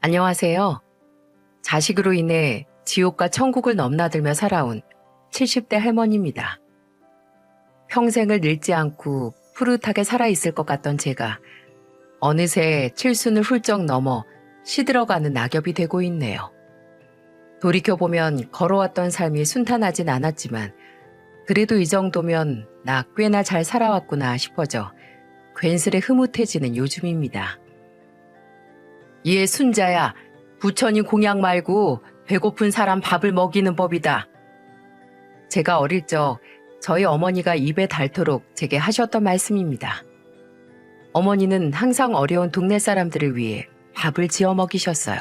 안녕하세요. 자식으로 인해 지옥과 천국을 넘나들며 살아온 70대 할머니입니다. 평생을 늙지 않고 푸릇하게 살아있을 것 같던 제가 어느새 칠순을 훌쩍 넘어 시들어가는 낙엽이 되고 있네요. 돌이켜보면 걸어왔던 삶이 순탄하진 않았지만 그래도 이 정도면 나 꽤나 잘 살아왔구나 싶어져 괜스레 흐뭇해지는 요즘입니다. 얘 순자야, 부처님 공약 말고 배고픈 사람 밥을 먹이는 법이다. 제가 어릴 적 저희 어머니가 입에 닳도록 제게 하셨던 말씀입니다. 어머니는 항상 어려운 동네 사람들을 위해 밥을 지어 먹이셨어요.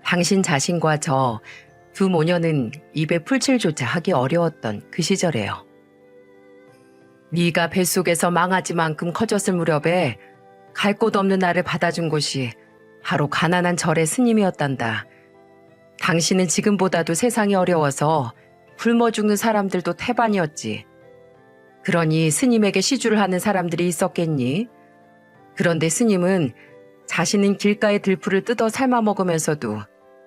당신 자신과 저 두 모녀는 입에 풀칠조차 하기 어려웠던 그 시절에요. 네가 뱃속에서 망아지만큼 커졌을 무렵에 갈 곳 없는 나를 받아준 곳이 바로 가난한 절의 스님이었단다. 당신은 지금보다도 세상이 어려워서 굶어 죽는 사람들도 태반이었지. 그러니 스님에게 시주를 하는 사람들이 있었겠니? 그런데 스님은 자신은 길가의 들풀을 뜯어 삶아 먹으면서도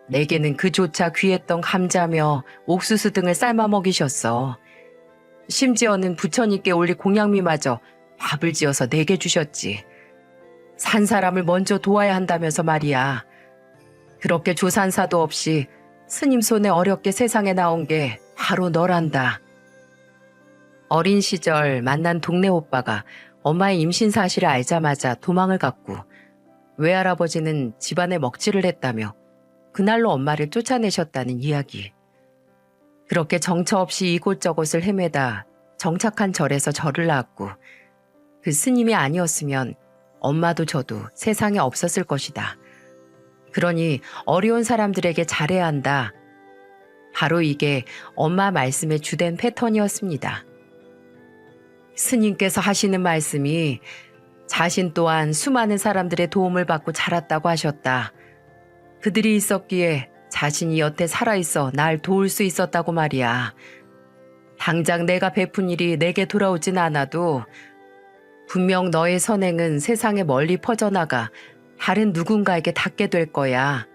내게는 그조차 귀했던 감자며 옥수수 등을 삶아 먹이셨어. 심지어는 부처님께 올릴 공양미마저 밥을 지어서 내게 주셨지. 산 사람을 먼저 도와야 한다면서 말이야. 그렇게 조산사도 없이 스님 손에 어렵게 세상에 나온 게 바로 너란다. 어린 시절 만난 동네 오빠가 엄마의 임신 사실을 알자마자 도망을 갔고 외할아버지는 집안에 먹칠을 했다며 그날로 엄마를 쫓아내셨다는 이야기. 그렇게 정처 없이 이곳저곳을 헤매다 정착한 절에서 저를 낳았고 그 스님이 아니었으면 엄마도 저도 세상에 없었을 것이다. 그러니 어려운 사람들에게 잘해야 한다. 바로 이게 엄마 말씀의 주된 패턴이었습니다. 스님께서 하시는 말씀이 자신 또한 수많은 사람들의 도움을 받고 자랐다고 하셨다. 그들이 있었기에 자신이 여태 살아있어 날 도울 수 있었다고 말이야. 당장 내가 베푼 일이 내게 돌아오진 않아도 분명 너의 선행은 세상에 멀리 퍼져나가 다른 누군가에게 닿게 될 거야.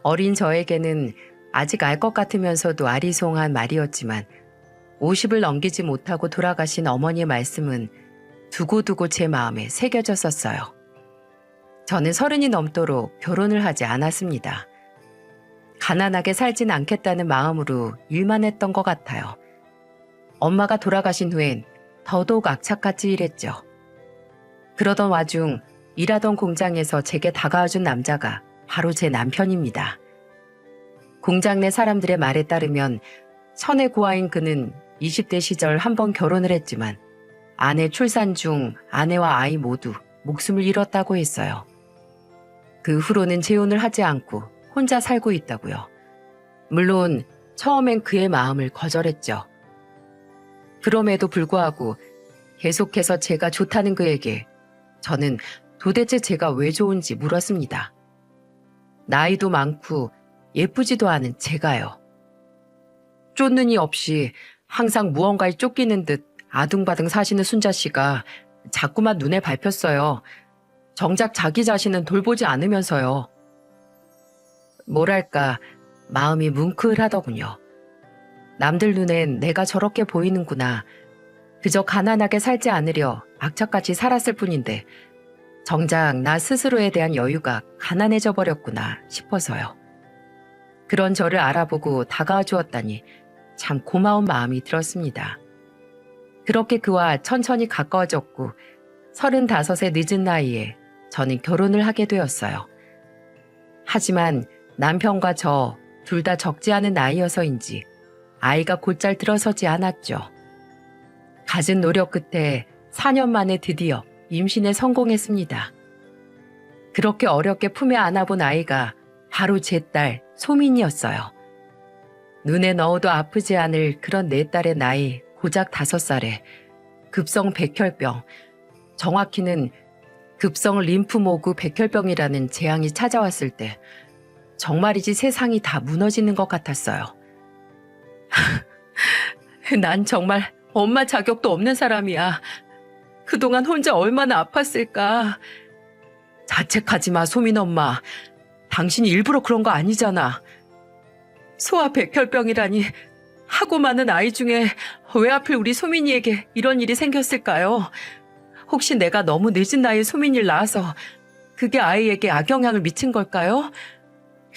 어린 저에게는 아직 알 것 같으면서도 아리송한 말이었지만 50을 넘기지 못하고 돌아가신 어머니의 말씀은 두고두고 제 마음에 새겨졌었어요. 저는 30이 넘도록 결혼을 하지 않았습니다. 가난하게 살진 않겠다는 마음으로 일만 했던 것 같아요. 엄마가 돌아가신 후엔 더더욱 악착같이 일했죠. 그러던 와중 일하던 공장에서 제게 다가와준 남자가 바로 제 남편입니다. 공장 내 사람들의 말에 따르면 천의 고아인 그는 20대 시절 한 번 결혼을 했지만 아내 출산 중 아내와 아이 모두 목숨을 잃었다고 했어요. 그 후로는 재혼을 하지 않고 혼자 살고 있다고요. 물론 처음엔 그의 마음을 거절했죠. 그럼에도 불구하고 계속해서 제가 좋다는 그에게 저는 도대체 제가 왜 좋은지 물었습니다. 나이도 많고 예쁘지도 않은 제가요. 쫓는이 없이 항상 무언가에 쫓기는 듯 아둥바둥 사시는 순자 씨가 자꾸만 눈에 밟혔어요. 정작 자기 자신은 돌보지 않으면서요. 뭐랄까 마음이 뭉클하더군요. 남들 눈엔 내가 저렇게 보이는구나. 그저 가난하게 살지 않으려 악착같이 살았을 뿐인데 정작 나 스스로에 대한 여유가 가난해져 버렸구나 싶어서요. 그런 저를 알아보고 다가와 주었다니 참 고마운 마음이 들었습니다. 그렇게 그와 천천히 가까워졌고 35의 늦은 나이에 저는 결혼을 하게 되었어요. 하지만 남편과 저 둘 다 적지 않은 나이여서인지 아이가 곧잘 들어서지 않았죠. 갖은 노력 끝에 4년 만에 드디어 임신에 성공했습니다. 그렇게 어렵게 품에 안아본 아이가 바로 제 딸 소민이었어요. 눈에 넣어도 아프지 않을 그런 내 딸의 나이 고작 5살에 급성 백혈병, 정확히는 급성 림프모구 백혈병이라는 재앙이 찾아왔을 때 정말이지 세상이 다 무너지는 것 같았어요. 난 정말 엄마 자격도 없는 사람이야. 그동안 혼자 얼마나 아팠을까. 자책하지 마, 소민 엄마. 당신이 일부러 그런 거 아니잖아. 소아 백혈병이라니. 하고 많은 아이 중에 왜 하필 우리 소민이에게 이런 일이 생겼을까요? 혹시 내가 너무 늦은 나이에 소민이를 낳아서 그게 아이에게 악영향을 미친 걸까요?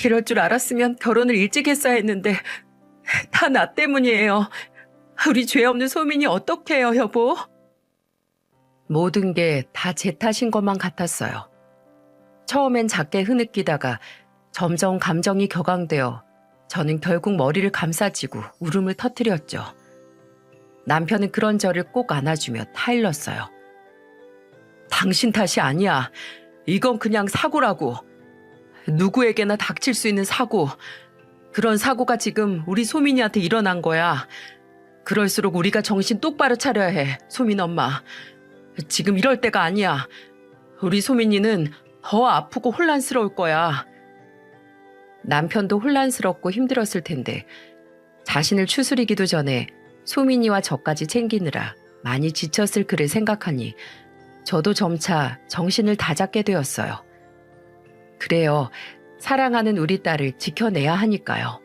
이럴 줄 알았으면 결혼을 일찍 했어야 했는데 다 나 때문이에요. 우리 죄 없는 소민이 어떡해요, 여보? 모든 게 다 제 탓인 것만 같았어요. 처음엔 작게 흐느끼다가 점점 감정이 격앙되어 저는 결국 머리를 감싸쥐고 울음을 터뜨렸죠. 남편은 그런 저를 꼭 안아주며 타일렀어요. 당신 탓이 아니야. 이건 그냥 사고라고. 누구에게나 닥칠 수 있는 사고. 그런 사고가 지금 우리 소민이한테 일어난 거야. 그럴수록 우리가 정신 똑바로 차려야 해, 소민 엄마. 지금 이럴 때가 아니야. 우리 소민이는 더 아프고 혼란스러울 거야. 남편도 혼란스럽고 힘들었을 텐데 자신을 추스리기도 전에 소민이와 저까지 챙기느라 많이 지쳤을 그를 생각하니 저도 점차 정신을 다잡게 되었어요. 그래요. 사랑하는 우리 딸을 지켜내야 하니까요.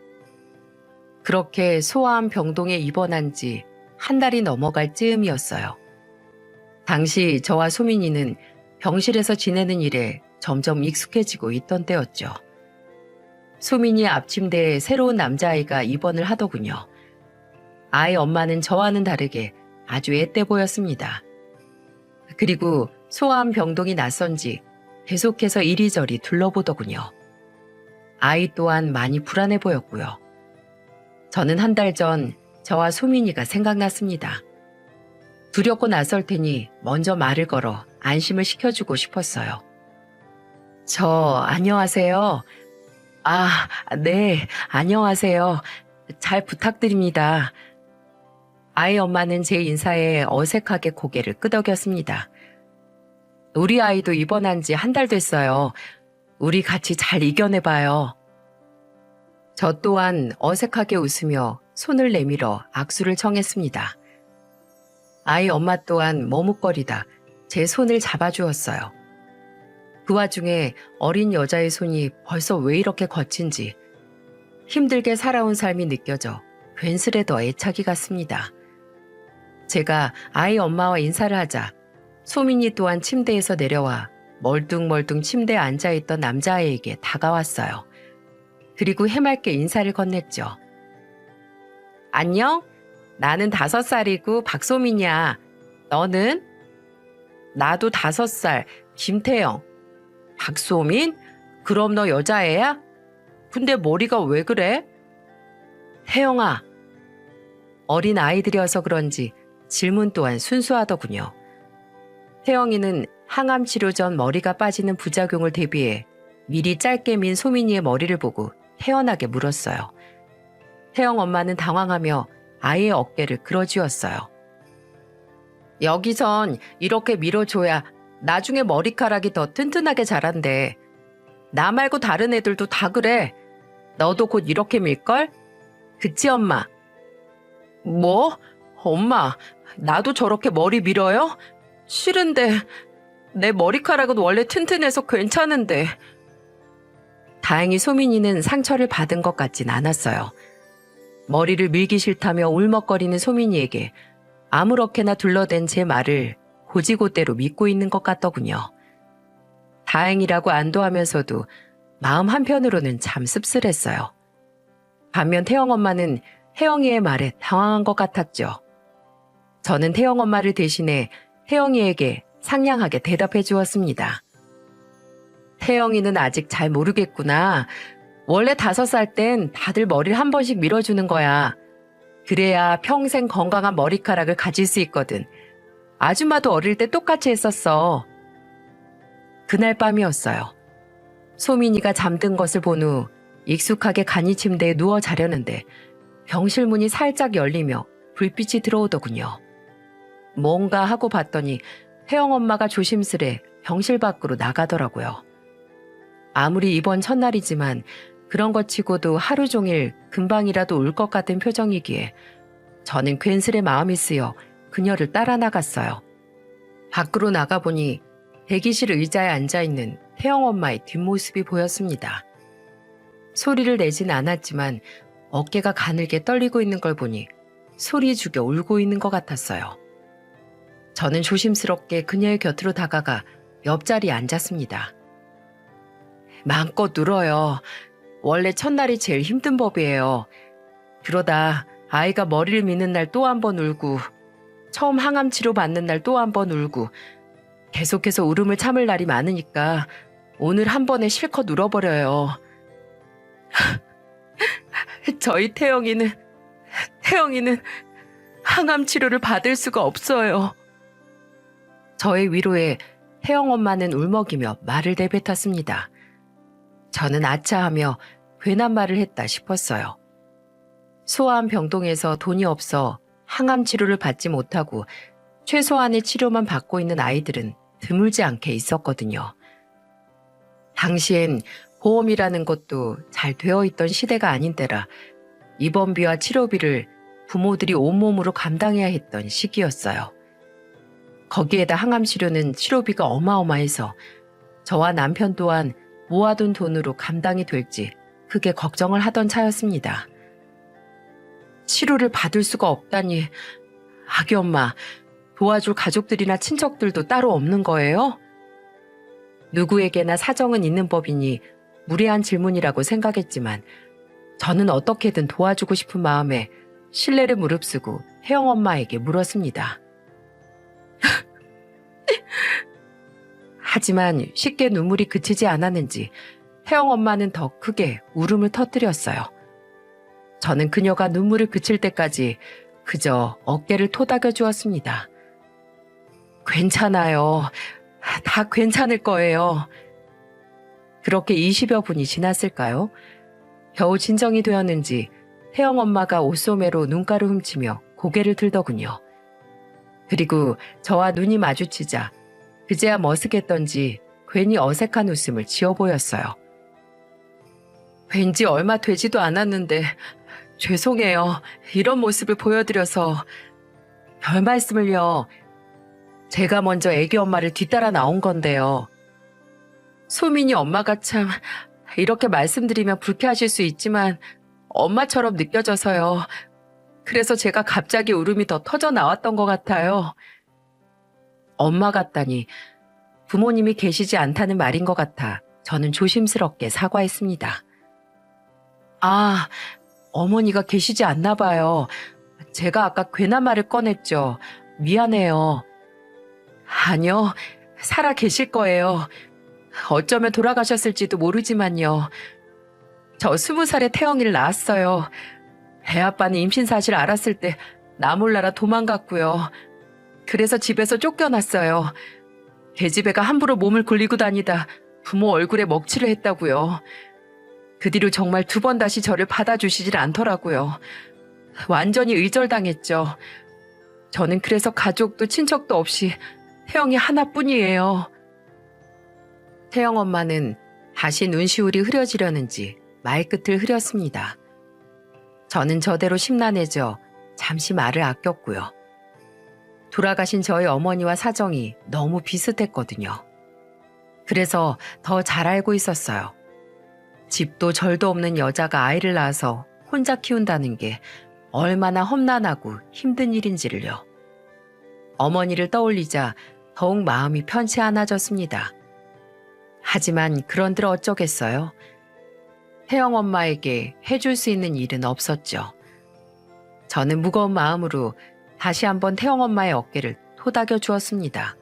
그렇게 소아암 병동에 입원한 지 한 달이 넘어갈 즈음이었어요. 당시 저와 소민이는 병실에서 지내는 일에 점점 익숙해지고 있던 때였죠. 소민이 앞침대에 새로운 남자아이가 입원을 하더군요. 아이 엄마는 저와는 다르게 아주 앳돼 보였습니다. 그리고 소아암 병동이 낯선지 계속해서 이리저리 둘러보더군요. 아이 또한 많이 불안해 보였고요. 저는 한 달 전 저와 소민이가 생각났습니다. 두렵고 낯설 테니 먼저 말을 걸어 안심을 시켜주고 싶었어요. 안녕하세요. 아, 네, 안녕하세요. 잘 부탁드립니다. 아이 엄마는 제 인사에 어색하게 고개를 끄덕였습니다. 우리 아이도 입원한 지 한 달 됐어요. 우리 같이 잘 이겨내봐요. 저 또한 어색하게 웃으며 손을 내밀어 악수를 청했습니다. 아이 엄마 또한 머뭇거리다 제 손을 잡아주었어요. 그 와중에 어린 여자의 손이 벌써 왜 이렇게 거친지 힘들게 살아온 삶이 느껴져 괜스레 더 애착이 갔습니다. 제가 아이 엄마와 인사를 하자 소민이 또한 침대에서 내려와 멀뚱멀뚱 침대에 앉아있던 남자아이에게 다가왔어요. 그리고 해맑게 인사를 건넸죠. 안녕? 나는 5살이고 박소민이야. 너는? 나도 5살, 김태영. 박소민? 그럼 너 여자애야? 근데 머리가 왜 그래? 태영아. 어린 아이들이어서 그런지 질문 또한 순수하더군요. 태영이는 항암 치료 전 머리가 빠지는 부작용을 대비해 미리 짧게 민 소민이의 머리를 보고 태연하게 물었어요. 태영 엄마는 당황하며 아이의 어깨를 끌어쥐었어요. 여기선 이렇게 밀어줘야 나중에 머리카락이 더 튼튼하게 자란대. 나 말고 다른 애들도 다 그래. 너도 곧 이렇게 밀걸? 그치 엄마? 뭐? 엄마, 나도 저렇게 머리 밀어요? 싫은데. 내 머리카락은 원래 튼튼해서 괜찮은데. 다행히 소민이는 상처를 받은 것 같진 않았어요. 머리를 밀기 싫다며 울먹거리는 소민이에게 아무렇게나 둘러댄 제 말을 고지고대로 믿고 있는 것 같더군요. 다행이라고 안도하면서도 마음 한편으로는 참 씁쓸했어요. 반면 태영 엄마는 혜영이의 말에 당황한 것 같았죠. 저는 태영 엄마를 대신해 혜영이에게 상냥하게 대답해 주었습니다. 태영이는 아직 잘 모르겠구나. 원래 5살 땐 다들 머리를 한 번씩 밀어주는 거야. 그래야 평생 건강한 머리카락을 가질 수 있거든. 아줌마도 어릴 때 똑같이 했었어. 그날 밤이었어요. 소민이가 잠든 것을 본 후 익숙하게 간이 침대에 누워 자려는데 병실 문이 살짝 열리며 불빛이 들어오더군요. 뭔가 하고 봤더니 혜영 엄마가 조심스레 병실 밖으로 나가더라고요. 아무리 입원 첫날이지만 그런 것 치고도 하루 종일 금방이라도 울 것 같은 표정이기에 저는 괜스레 마음이 쓰여 그녀를 따라 나갔어요. 밖으로 나가보니 대기실 의자에 앉아있는 태영 엄마의 뒷모습이 보였습니다. 소리를 내진 않았지만 어깨가 가늘게 떨리고 있는 걸 보니 소리 죽여 울고 있는 것 같았어요. 저는 조심스럽게 그녀의 곁으로 다가가 옆자리에 앉았습니다. 마음껏 울어요. 원래 첫날이 제일 힘든 법이에요. 그러다 아이가 머리를 미는 날 또 한 번 울고, 처음 항암 치료 받는 날 또 한 번 울고, 계속해서 울음을 참을 날이 많으니까 오늘 한 번에 실컷 울어버려요. 저희 태영이는 항암 치료를 받을 수가 없어요. 저의 위로에 태영 엄마는 울먹이며 말을 내뱉었습니다. 저는 아차하며 괜한 말을 했다 싶었어요. 소아암 병동에서 돈이 없어 항암 치료를 받지 못하고 최소한의 치료만 받고 있는 아이들은 드물지 않게 있었거든요. 당시엔 보험이라는 것도 잘 되어 있던 시대가 아닌 때라 입원비와 치료비를 부모들이 온몸으로 감당해야 했던 시기였어요. 거기에다 항암 치료는 치료비가 어마어마해서 저와 남편 또한 모아둔 돈으로 감당이 될지 크게 걱정을 하던 차였습니다. 치료를 받을 수가 없다니, 아기 엄마, 도와줄 가족들이나 친척들도 따로 없는 거예요? 누구에게나 사정은 있는 법이니 무례한 질문이라고 생각했지만 저는 어떻게든 도와주고 싶은 마음에 신뢰를 무릅쓰고 혜영 엄마에게 물었습니다. 하지만 쉽게 눈물이 그치지 않았는지 혜영 엄마는 더 크게 울음을 터뜨렸어요. 저는 그녀가 눈물을 그칠 때까지 그저 어깨를 토닥여 주었습니다. 괜찮아요. 다 괜찮을 거예요. 그렇게 20여 분이 지났을까요? 겨우 진정이 되었는지 혜영 엄마가 옷소매로 눈가를 훔치며 고개를 들더군요. 그리고 저와 눈이 마주치자 그제야 머쓱했던지 괜히 어색한 웃음을 지어 보였어요. 왠지 얼마 되지도 않았는데 죄송해요. 이런 모습을 보여드려서. 별 말씀을요. 제가 먼저 애기 엄마를 뒤따라 나온 건데요. 소민이 엄마가 참 이렇게 말씀드리면 불쾌하실 수 있지만 엄마처럼 느껴져서요. 그래서 제가 갑자기 울음이 더 터져 나왔던 것 같아요. 엄마 같다니 부모님이 계시지 않다는 말인 것 같아 저는 조심스럽게 사과했습니다. 아, 어머니가 계시지 않나 봐요. 제가 아까 괜한 말을 꺼냈죠. 미안해요. 아니요, 살아 계실 거예요. 어쩌면 돌아가셨을지도 모르지만요. 저 20살에 태영이를 낳았어요. 애아빠는 임신 사실 알았을 때 나 몰라라 도망갔고요. 그래서 집에서 쫓겨났어요. 계집애가 함부로 몸을 굴리고 다니다 부모 얼굴에 먹칠을 했다고요. 그 뒤로 정말 2번 다시 저를 받아주시질 않더라고요. 완전히 의절당했죠. 저는 그래서 가족도 친척도 없이 태영이 하나뿐이에요. 태영 엄마는 다시 눈시울이 흐려지려는지 말끝을 흐렸습니다. 저는 저대로 심란해져 잠시 말을 아꼈고요. 돌아가신 저희 어머니와 사정이 너무 비슷했거든요. 그래서 더 잘 알고 있었어요. 집도 절도 없는 여자가 아이를 낳아서 혼자 키운다는 게 얼마나 험난하고 힘든 일인지를요. 어머니를 떠올리자 더욱 마음이 편치 않아졌습니다. 하지만 그런들 어쩌겠어요. 태영 엄마에게 해줄 수 있는 일은 없었죠. 저는 무거운 마음으로 다시 한번 태영 엄마의 어깨를 토닥여 주었습니다.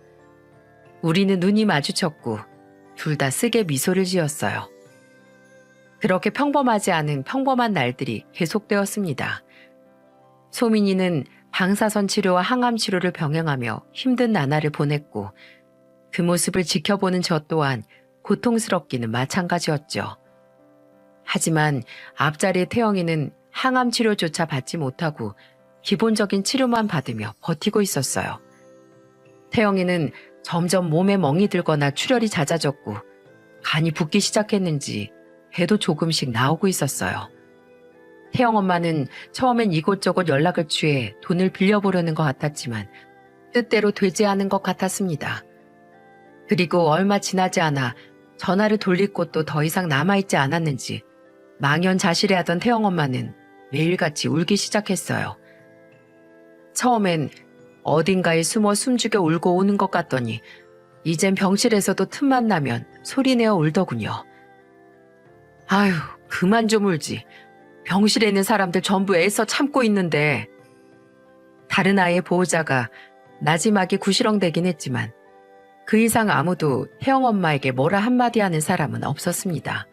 우리는 눈이 마주쳤고 둘 다 쓰게 미소를 지었어요. 그렇게 평범하지 않은 평범한 날들이 계속되었습니다. 소민이는 방사선 치료와 항암 치료를 병행하며 힘든 나날을 보냈고 그 모습을 지켜보는 저 또한 고통스럽기는 마찬가지였죠. 하지만 앞자리의 태영이는 항암 치료조차 받지 못하고 기본적인 치료만 받으며 버티고 있었어요. 태영이는 점점 몸에 멍이 들거나 출혈이 잦아졌고 간이 붓기 시작했는지 배도 조금씩 나오고 있었어요. 태영 엄마는 처음엔 이곳저곳 연락을 취해 돈을 빌려보려는 것 같았지만 뜻대로 되지 않은 것 같았습니다. 그리고 얼마 지나지 않아 전화를 돌릴 곳도 더 이상 남아있지 않았는지 망연자실해하던 태영 엄마는 매일같이 울기 시작했어요. 처음엔 어딘가에 숨어 숨죽여 울고 오는 것 같더니 이젠 병실에서도 틈만 나면 소리내어 울더군요. 아휴, 그만 좀 울지. 병실에 있는 사람들 전부 애써 참고 있는데. 다른 아이의 보호자가 나지막이 구시렁대긴 했지만 그 이상 아무도 태영 엄마에게 뭐라 한마디 하는 사람은 없었습니다.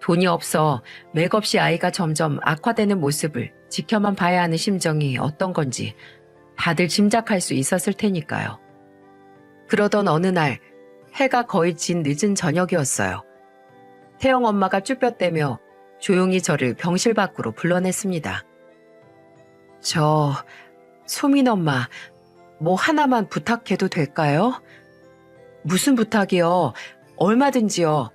돈이 없어 맥없이 아이가 점점 악화되는 모습을 지켜만 봐야 하는 심정이 어떤 건지 다들 짐작할 수 있었을 테니까요. 그러던 어느 날 해가 거의 진 늦은 저녁이었어요. 태영 엄마가 쭈뼛대며 조용히 저를 병실 밖으로 불러냈습니다. 소민 엄마, 뭐 하나만 부탁해도 될까요? 무슨 부탁이요? 얼마든지요.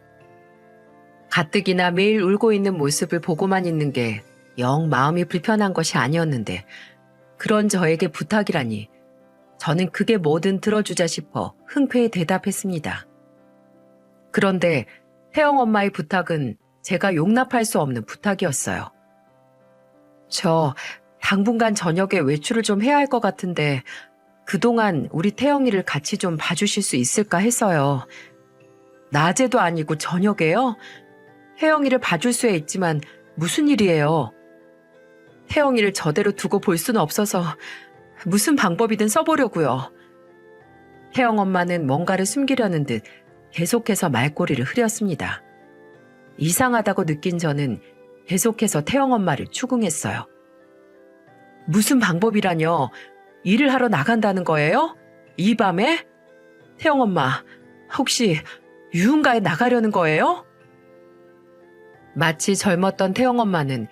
가뜩이나 매일 울고 있는 모습을 보고만 있는 게 영 마음이 불편한 것이 아니었는데 그런 저에게 부탁이라니 저는 그게 뭐든 들어주자 싶어 흔쾌히 대답했습니다. 그런데 태영 엄마의 부탁은 제가 용납할 수 없는 부탁이었어요. 저 당분간 저녁에 외출을 좀 해야 할 것 같은데 그동안 우리 태영이를 같이 좀 봐주실 수 있을까 해서요. 낮에도 아니고 저녁에요? 태영이를 봐줄 수야 있지만 무슨 일이에요? 태영이를 저대로 두고 볼 수는 없어서 무슨 방법이든 써보려고요. 태영 엄마는 뭔가를 숨기려는 듯 계속해서 말꼬리를 흐렸습니다. 이상하다고 느낀 저는 계속해서 태영 엄마를 추궁했어요. 무슨 방법이라뇨? 일을 하러 나간다는 거예요? 이 밤에? 태영 엄마, 혹시 유흥가에 나가려는 거예요? 마치 젊었던 태영 엄마는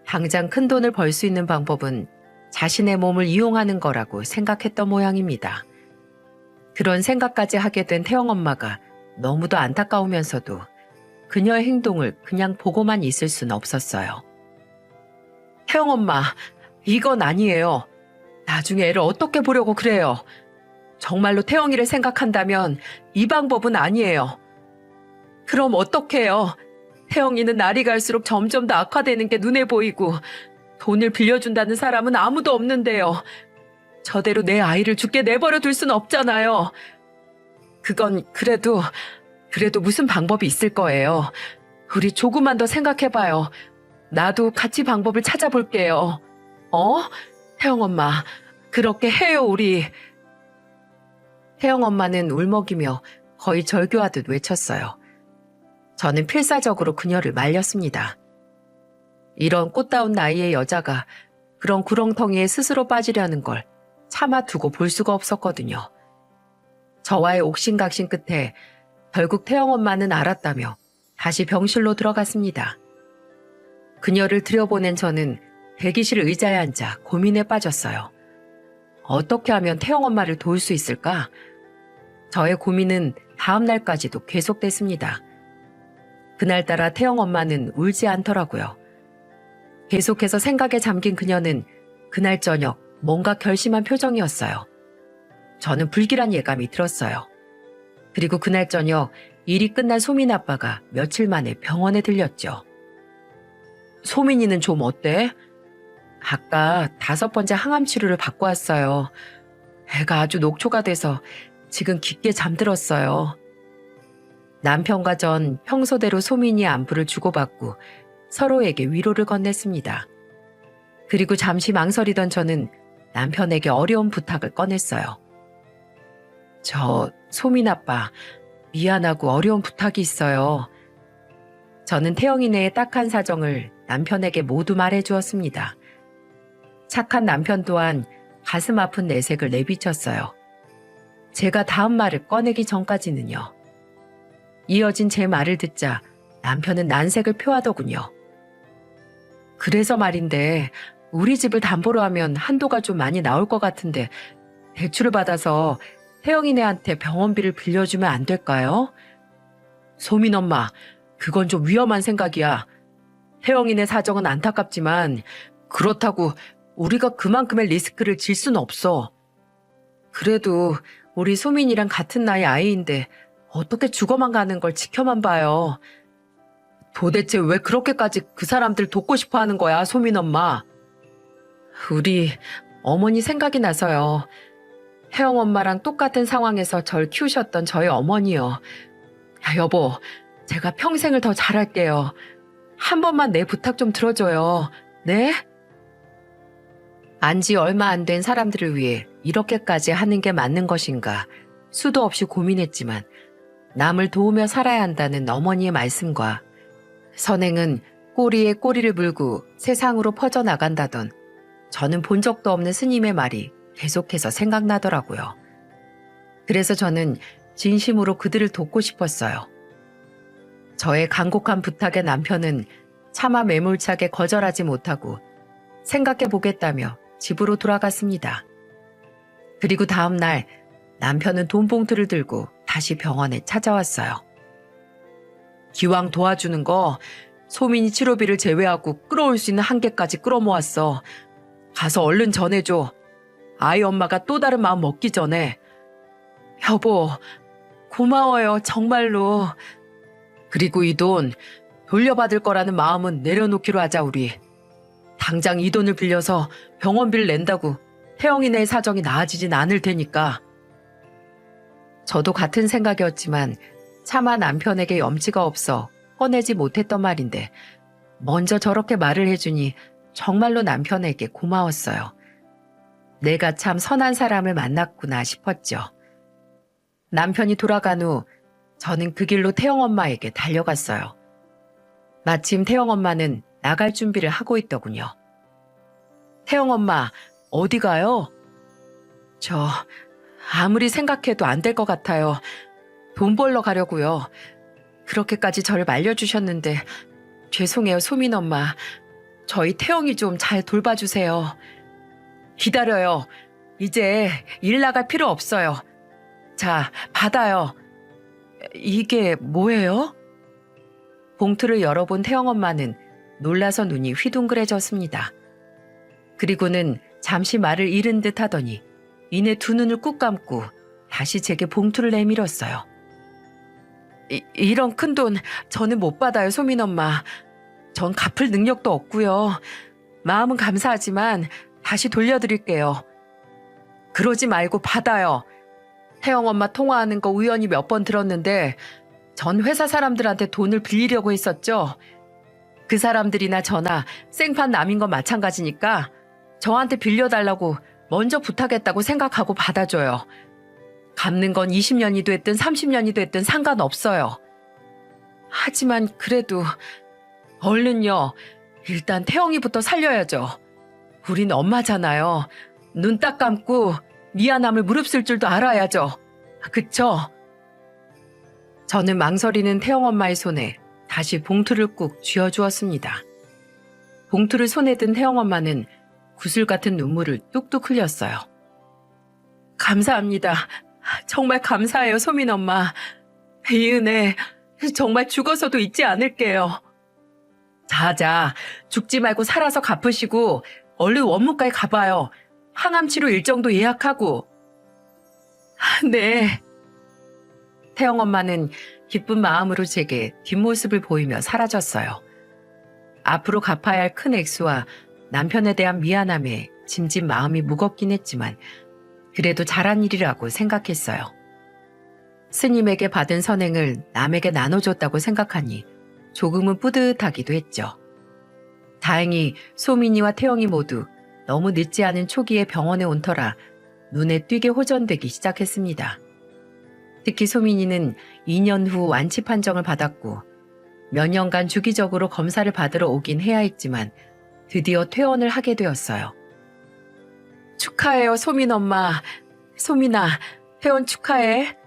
당장 큰 돈을 벌 수 있는 방법은 자신의 몸을 이용하는 거라고 생각했던 모양입니다. 그런 생각까지 하게 된 태영 엄마가 너무도 안타까우면서도 그녀의 행동을 그냥 보고만 있을 수는 없었어요. 태영 엄마, 이건 아니에요. 나중에 애를 어떻게 보려고 그래요. 정말로 태영이를 생각한다면 이 방법은 아니에요. 그럼 어떡해요? 태영이는 날이 갈수록 점점 더 악화되는 게 눈에 보이고 돈을 빌려준다는 사람은 아무도 없는데요. 저대로 내 아이를 죽게 내버려 둘 수는 없잖아요. 그건 그래도 무슨 방법이 있을 거예요. 우리 조금만 더 생각해봐요. 나도 같이 방법을 찾아볼게요. 태영 엄마, 그렇게 해요, 우리. 태영 엄마는 울먹이며 거의 절규하듯 외쳤어요. 저는 필사적으로 그녀를 말렸습니다. 이런 꽃다운 나이의 여자가 그런 구렁텅이에 스스로 빠지려는 걸 참아두고 볼 수가 없었거든요. 저와의 옥신각신 끝에 결국 태영 엄마는 알았다며 다시 병실로 들어갔습니다. 그녀를 들여보낸 저는 대기실 의자에 앉아 고민에 빠졌어요. 어떻게 하면 태영 엄마를 도울 수 있을까? 저의 고민은 다음 날까지도 계속됐습니다. 그날따라 태영 엄마는 울지 않더라고요. 계속해서 생각에 잠긴 그녀는 그날 저녁 뭔가 결심한 표정이었어요. 저는 불길한 예감이 들었어요. 그리고 그날 저녁 일이 끝난 소민 아빠가 며칠 만에 병원에 들렸죠. 소민이는 좀 어때? 아까 5번째 항암 치료를 받고 왔어요. 애가 아주 녹초가 돼서 지금 깊게 잠들었어요. 남편과 전 평소대로 소민이의 안부를 주고받고 서로에게 위로를 건넸습니다. 그리고 잠시 망설이던 저는 남편에게 어려운 부탁을 꺼냈어요. 소민 아빠, 미안하고 어려운 부탁이 있어요. 저는 태영이네의 딱한 사정을 남편에게 모두 말해주었습니다. 착한 남편 또한 가슴 아픈 내색을 내비쳤어요. 제가 다음 말을 꺼내기 전까지는요. 이어진 제 말을 듣자 남편은 난색을 표하더군요. 그래서 말인데 우리 집을 담보로 하면 한도가 좀 많이 나올 것 같은데 대출을 받아서 태영이네한테 병원비를 빌려주면 안 될까요? 소민 엄마, 그건 좀 위험한 생각이야. 태영이네 사정은 안타깝지만 그렇다고 우리가 그만큼의 리스크를 질 수는 없어. 그래도 우리 소민이랑 같은 나이 아이인데 어떻게 죽어만 가는 걸 지켜만 봐요. 도대체 왜 그렇게까지 그 사람들 돕고 싶어 하는 거야, 소민 엄마? 우리 어머니 생각이 나서요. 혜영 엄마랑 똑같은 상황에서 절 키우셨던 저희 어머니요. 야, 여보, 제가 평생을 더 잘할게요. 한 번만 내 부탁 좀 들어줘요. 네? 안지 얼마 안 된 사람들을 위해 이렇게까지 하는 게 맞는 것인가 수도 없이 고민했지만 남을 도우며 살아야 한다는 어머니의 말씀과 선행은 꼬리에 꼬리를 물고 세상으로 퍼져나간다던 저는 본 적도 없는 스님의 말이 계속해서 생각나더라고요. 그래서 저는 진심으로 그들을 돕고 싶었어요. 저의 간곡한 부탁에 남편은 차마 매몰차게 거절하지 못하고 생각해 보겠다며 집으로 돌아갔습니다. 그리고 다음 날 남편은 돈 봉투를 들고 다시 병원에 찾아왔어요. 기왕 도와주는 거 소민이 치료비를 제외하고 끌어올 수 있는 한계까지 끌어모았어. 가서 얼른 전해줘. 아이 엄마가 또 다른 마음 먹기 전에. 여보, 고마워요, 정말로. 그리고 이 돈 돌려받을 거라는 마음은 내려놓기로 하자, 우리. 당장 이 돈을 빌려서 병원비를 낸다고 태영이네 사정이 나아지진 않을 테니까. 저도 같은 생각이었지만 차마 남편에게 염치가 없어 꺼내지 못했던 말인데 먼저 저렇게 말을 해주니 정말로 남편에게 고마웠어요. 내가 참 선한 사람을 만났구나 싶었죠. 남편이 돌아간 후 저는 그 길로 태영 엄마에게 달려갔어요. 마침 태영 엄마는 나갈 준비를 하고 있더군요. 태영 엄마, 어디 가요? 저 아무리 생각해도 안 될 것 같아요. 돈 벌러 가려고요. 그렇게까지 저를 말려주셨는데 죄송해요, 소민 엄마. 저희 태영이 좀 잘 돌봐주세요. 기다려요. 이제 일 나갈 필요 없어요. 자, 받아요. 이게 뭐예요? 봉투를 열어본 태영 엄마는 놀라서 눈이 휘둥그레졌습니다. 그리고는 잠시 말을 잃은 듯 하더니 이내 두 눈을 꾹 감고 다시 제게 봉투를 내밀었어요. 이런 큰 돈 저는 못 받아요, 소민 엄마. 전 갚을 능력도 없고요. 마음은 감사하지만 다시 돌려드릴게요. 그러지 말고 받아요. 태영 엄마 통화하는 거 우연히 몇 번 들었는데 전 회사 사람들한테 돈을 빌리려고 했었죠. 그 사람들이나 저나 생판 남인 건 마찬가지니까 저한테 빌려달라고 먼저 부탁했다고 생각하고 받아줘요. 갚는 건 20년이 됐든 30년이 됐든 상관없어요. 하지만 그래도 얼른요. 일단 태영이부터 살려야죠. 우린 엄마잖아요. 눈 딱 감고 미안함을 무릅쓸 줄도 알아야죠. 그쵸? 저는 망설이는 태영 엄마의 손에 다시 봉투를 꾹 쥐어주었습니다. 봉투를 손에 든 태영 엄마는 구슬 같은 눈물을 뚝뚝 흘렸어요. 감사합니다. 정말 감사해요, 소민 엄마. 이 은혜 정말 죽어서도 잊지 않을게요. 자자, 죽지 말고 살아서 갚으시고 얼른 원무과에 가봐요. 항암치료 일정도 예약하고. 네. 태영 엄마는 기쁜 마음으로 제게 뒷모습을 보이며 사라졌어요. 앞으로 갚아야 할 큰 액수와 남편에 대한 미안함에 짐진 마음이 무겁긴 했지만 그래도 잘한 일이라고 생각했어요. 스님에게 받은 선행을 남에게 나눠줬다고 생각하니 조금은 뿌듯하기도 했죠. 다행히 소민이와 태영이 모두 너무 늦지 않은 초기에 병원에 온 터라 눈에 띄게 호전되기 시작했습니다. 특히 소민이는 2년 후 완치 판정을 받았고 몇 년간 주기적으로 검사를 받으러 오긴 해야 했지만 드디어 퇴원을 하게 되었어요. 축하해요, 소민 엄마. 소민아, 퇴원 축하해.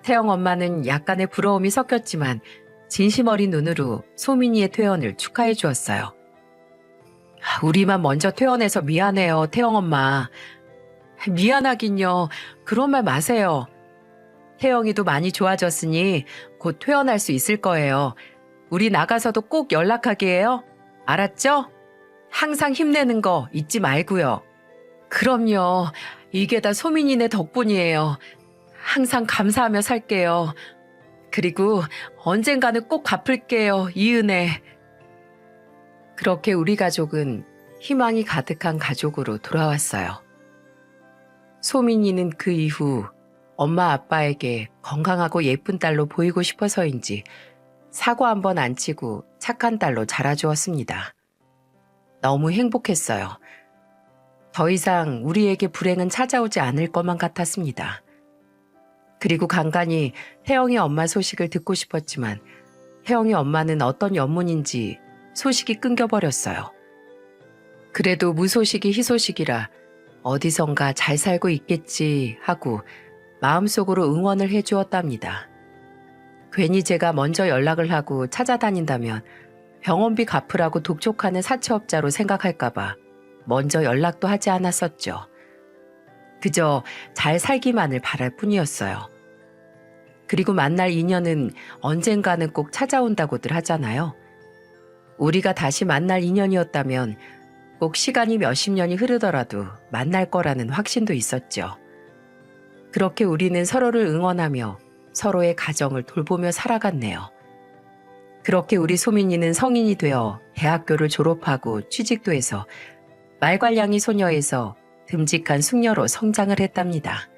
태영 엄마는 약간의 부러움이 섞였지만 진심 어린 눈으로 소민이의 퇴원을 축하해 주었어요. 우리만 먼저 퇴원해서 미안해요, 태영 엄마. 미안하긴요. 그런 말 마세요. 태영이도 많이 좋아졌으니 곧 퇴원할 수 있을 거예요. 우리 나가서도 꼭 연락하게 해요. 알았죠? 항상 힘내는 거 잊지 말고요. 그럼요. 이게 다 소민이네 덕분이에요. 항상 감사하며 살게요. 그리고 언젠가는 꼭 갚을게요, 이 은혜. 그렇게 우리 가족은 희망이 가득한 가족으로 돌아왔어요. 소민이는 그 이후 엄마 아빠에게 건강하고 예쁜 딸로 보이고 싶어서인지 사고 한 번 안 치고 착한 딸로 자라주었습니다. 너무 행복했어요. 더 이상 우리에게 불행은 찾아오지 않을 것만 같았습니다. 그리고 간간히 혜영이 엄마 소식을 듣고 싶었지만 혜영이 엄마는 어떤 연문인지 소식이 끊겨버렸어요. 그래도 무소식이 희소식이라 어디선가 잘 살고 있겠지 하고 마음속으로 응원을 해주었답니다. 괜히 제가 먼저 연락을 하고 찾아다닌다면 병원비 갚으라고 독촉하는 사채업자로 생각할까봐 먼저 연락도 하지 않았었죠. 그저 잘 살기만을 바랄 뿐이었어요. 그리고 만날 인연은 언젠가는 꼭 찾아온다고들 하잖아요. 우리가 다시 만날 인연이었다면 꼭 시간이 몇십 년이 흐르더라도 만날 거라는 확신도 있었죠. 그렇게 우리는 서로를 응원하며 서로의 가정을 돌보며 살아갔네요. 그렇게 우리 소민이는 성인이 되어 대학교를 졸업하고 취직도 해서 말괄량이 소녀에서 듬직한 숙녀로 성장을 했답니다.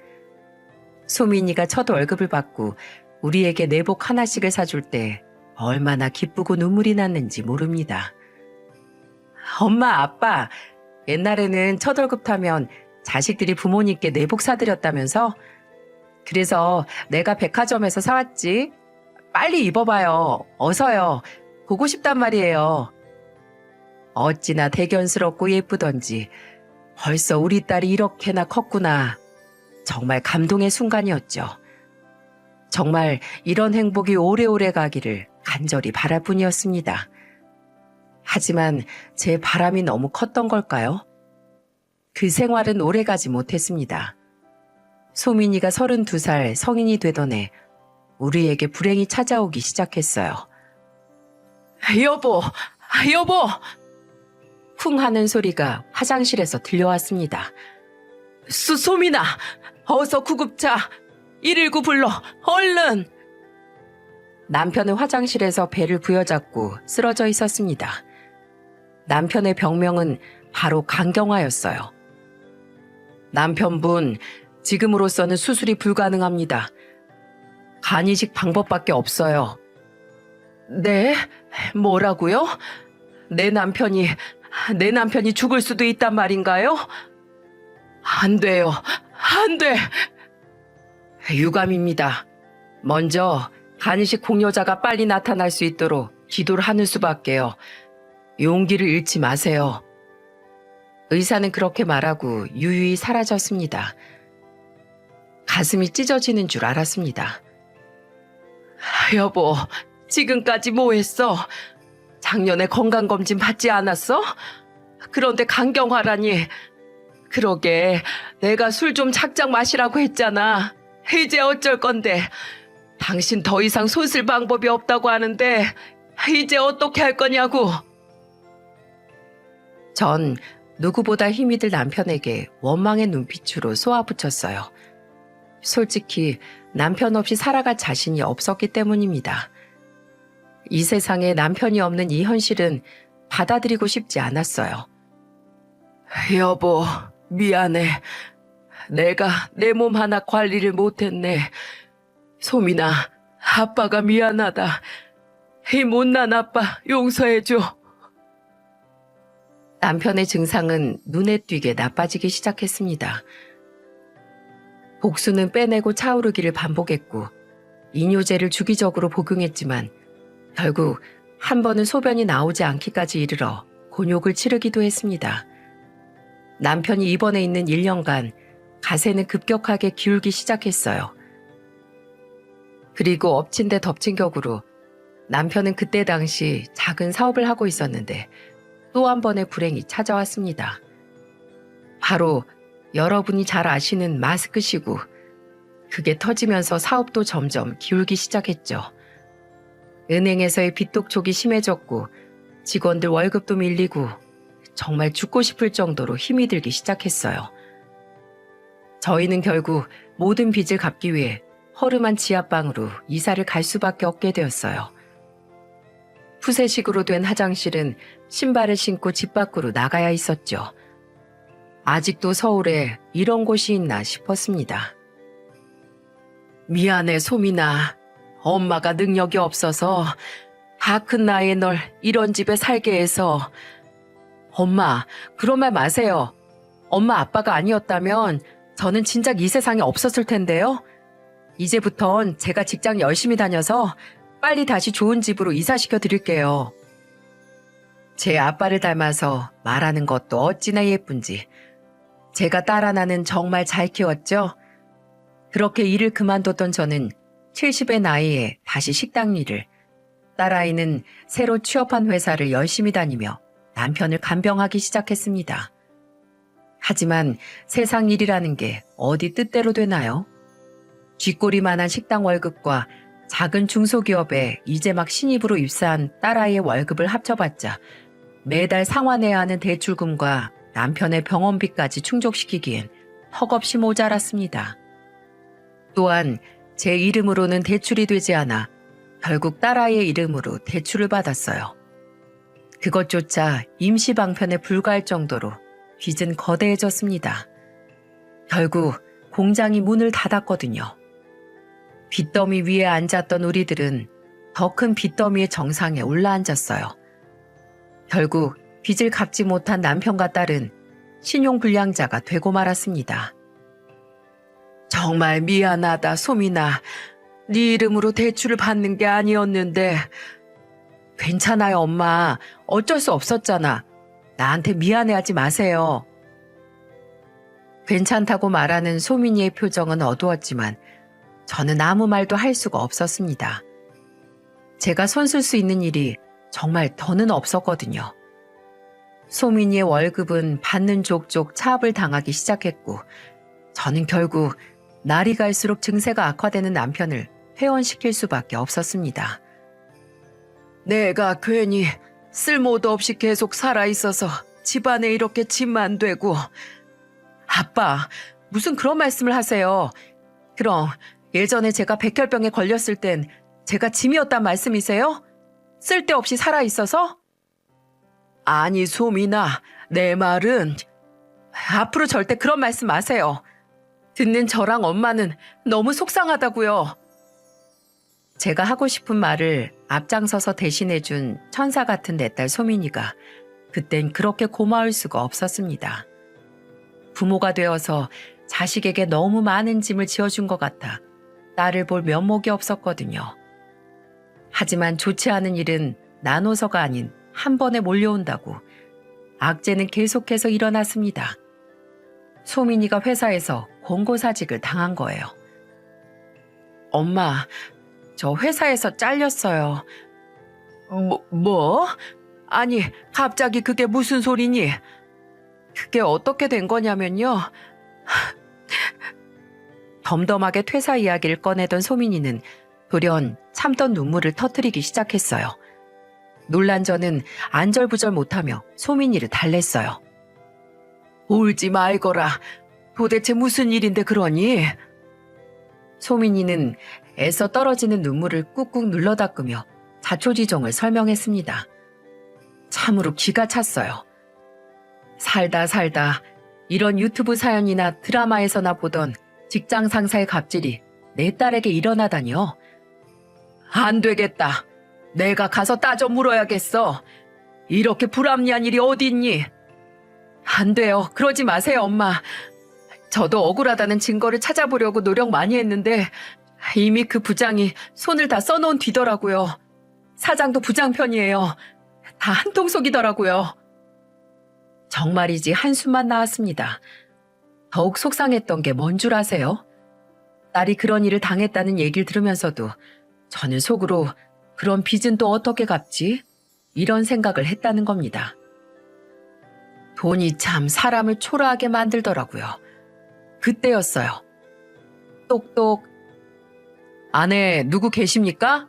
소민이가 첫 월급을 받고 우리에게 내복 하나씩을 사줄 때 얼마나 기쁘고 눈물이 났는지 모릅니다. 엄마, 아빠, 옛날에는 첫 월급 타면 자식들이 부모님께 내복 사드렸다면서? 그래서 내가 백화점에서 사왔지. 빨리 입어봐요. 어서요. 보고 싶단 말이에요. 어찌나 대견스럽고 예쁘던지 벌써 우리 딸이 이렇게나 컸구나. 정말 감동의 순간이었죠. 정말 이런 행복이 오래오래 가기를 간절히 바랄 뿐이었습니다. 하지만 제 바람이 너무 컸던 걸까요? 그 생활은 오래가지 못했습니다. 소민이가 32살 성인이 되던 해 우리에게 불행이 찾아오기 시작했어요. 여보, 여보! 쿵 하는 소리가 화장실에서 들려왔습니다. 소민아, 어서 구급차 119 불러, 얼른! 남편은 화장실에서 배를 부여잡고 쓰러져 있었습니다. 남편의 병명은 바로 간경화였어요. 남편분, 지금으로서는 수술이 불가능합니다. 간이식 방법밖에 없어요. 네? 뭐라고요? 내 남편이 죽을 수도 있단 말인가요? 안 돼요. 안 돼. 유감입니다. 먼저 간이식 공여자가 빨리 나타날 수 있도록 기도를 하는 수밖에요. 용기를 잃지 마세요. 의사는 그렇게 말하고 유유히 사라졌습니다. 가슴이 찢어지는 줄 알았습니다. 여보, 지금까지 뭐 했어? 작년에 건강검진 받지 않았어? 그런데 간경화라니. 그러게 내가 술 좀 작작 마시라고 했잖아. 이제 어쩔 건데. 당신 더 이상 손 쓸 방법이 없다고 하는데 이제 어떻게 할 거냐고. 전 누구보다 힘이 들 남편에게 원망의 눈빛으로 쏘아붙였어요. 솔직히 남편 없이 살아갈 자신이 없었기 때문입니다. 이 세상에 남편이 없는 이 현실은 받아들이고 싶지 않았어요. 여보, 미안해. 내가 내 몸 하나 관리를 못했네. 소민아, 아빠가 미안하다. 이 못난 아빠 용서해줘. 남편의 증상은 눈에 띄게 나빠지기 시작했습니다. 복수는 빼내고 차오르기를 반복했고 이뇨제를 주기적으로 복용했지만 결국 한 번은 소변이 나오지 않기까지 이르러 곤욕을 치르기도 했습니다. 남편이 입원해 있는 1년간 가세는 급격하게 기울기 시작했어요. 그리고 엎친 데 덮친 격으로 남편은 그때 당시 작은 사업을 하고 있었는데 또 한 번의 불행이 찾아왔습니다. 바로 여러분이 잘 아시는 마스크 시구. 그게 터지면서 사업도 점점 기울기 시작했죠. 은행에서의 빚독촉이 심해졌고 직원들 월급도 밀리고 정말 죽고 싶을 정도로 힘이 들기 시작했어요. 저희는 결국 모든 빚을 갚기 위해 허름한 지하방으로 이사를 갈 수밖에 없게 되었어요. 푸세식으로 된 화장실은 신발을 신고 집 밖으로 나가야 있었죠. 아직도 서울에 이런 곳이 있나 싶었습니다. 미안해, 소민아. 엄마가 능력이 없어서 다 큰 나이에 널 이런 집에 살게 해서. 엄마, 그런 말 마세요. 엄마 아빠가 아니었다면 저는 진작 이 세상에 없었을 텐데요. 이제부턴 제가 직장 열심히 다녀서 빨리 다시 좋은 집으로 이사시켜 드릴게요. 제 아빠를 닮아서 말하는 것도 어찌나 예쁜지. 제가 딸 하나는 정말 잘 키웠죠. 그렇게 일을 그만뒀던 저는 70의 나이에 다시 식당 일을, 딸아이는 새로 취업한 회사를 열심히 다니며 남편을 간병하기 시작했습니다. 하지만 세상 일이라는 게 어디 뜻대로 되나요? 쥐꼬리만한 식당 월급과 작은 중소기업에 이제 막 신입으로 입사한 딸아이의 월급을 합쳐봤자 매달 상환해야 하는 대출금과 남편의 병원비까지 충족시키기엔 턱없이 모자랐습니다. 또한 제 이름으로는 대출이 되지 않아 결국 딸아이의 이름으로 대출을 받았어요. 그것조차 임시 방편에 불과할 정도로 빚은 거대해졌습니다. 결국 공장이 문을 닫았거든요. 빚더미 위에 앉았던 우리들은 더 큰 빚더미의 정상에 올라앉았어요. 결국 빚을 갚지 못한 남편과 딸은 신용불량자가 되고 말았습니다. 정말 미안하다, 소민아. 네 이름으로 대출을 받는 게 아니었는데. 괜찮아요, 엄마. 어쩔 수 없었잖아. 나한테 미안해하지 마세요. 괜찮다고 말하는 소민이의 표정은 어두웠지만 저는 아무 말도 할 수가 없었습니다. 제가 손쓸 수 있는 일이 정말 더는 없었거든요. 소민이의 월급은 받는 족족 차압을 당하기 시작했고 저는 결국 날이 갈수록 증세가 악화되는 남편을 퇴원시킬 수밖에 없었습니다. 내가 괜히 쓸모도 없이 계속 살아있어서 집안에 이렇게 짐만 되고. 아빠, 무슨 그런 말씀을 하세요. 그럼 예전에 제가 백혈병에 걸렸을 땐 제가 짐이었단 말씀이세요? 쓸데없이 살아있어서? 아니, 소민아, 내 말은 앞으로 절대 그런 말씀 마세요. 듣는 저랑 엄마는 너무 속상하다고요. 제가 하고 싶은 말을 앞장서서 대신해준 천사 같은 내 딸 소민이가 그땐 그렇게 고마울 수가 없었습니다. 부모가 되어서 자식에게 너무 많은 짐을 지어준 것 같아 딸을 볼 면목이 없었거든요. 하지만 좋지 않은 일은 나눠서가 아닌 한 번에 몰려온다고 악재는 계속해서 일어났습니다. 소민이가 회사에서 권고사직을 당한 거예요. 엄마, 저 회사에서 잘렸어요. 뭐? 아니, 갑자기 그게 무슨 소리니? 그게 어떻게 된 거냐면요. 덤덤하게 퇴사 이야기를 꺼내던 소민이는 돌연 참던 눈물을 터뜨리기 시작했어요. 놀란 저는 안절부절 못하며 소민이를 달랬어요. 울지 말거라. 도대체 무슨 일인데 그러니? 소민이는 애써 떨어지는 눈물을 꾹꾹 눌러 닦으며 자초지종을 설명했습니다. 참으로 기가 찼어요. 살다 이런 유튜브 사연이나 드라마에서나 보던 직장 상사의 갑질이 내 딸에게 일어나다니요. 안 되겠다. 내가 가서 따져 물어야겠어. 이렇게 불합리한 일이 어디 있니? 안 돼요. 그러지 마세요, 엄마. 저도 억울하다는 증거를 찾아보려고 노력 많이 했는데 이미 그 부장이 손을 다 써놓은 뒤더라고요. 사장도 부장 편이에요. 다 한통속이더라고요. 정말이지 한숨만 나왔습니다. 더욱 속상했던 게 뭔 줄 아세요? 딸이 그런 일을 당했다는 얘기를 들으면서도 저는 속으로 그런 빚은 또 어떻게 갚지? 이런 생각을 했다는 겁니다. 돈이 참 사람을 초라하게 만들더라고요. 그때였어요. 똑똑. 안에 누구 계십니까?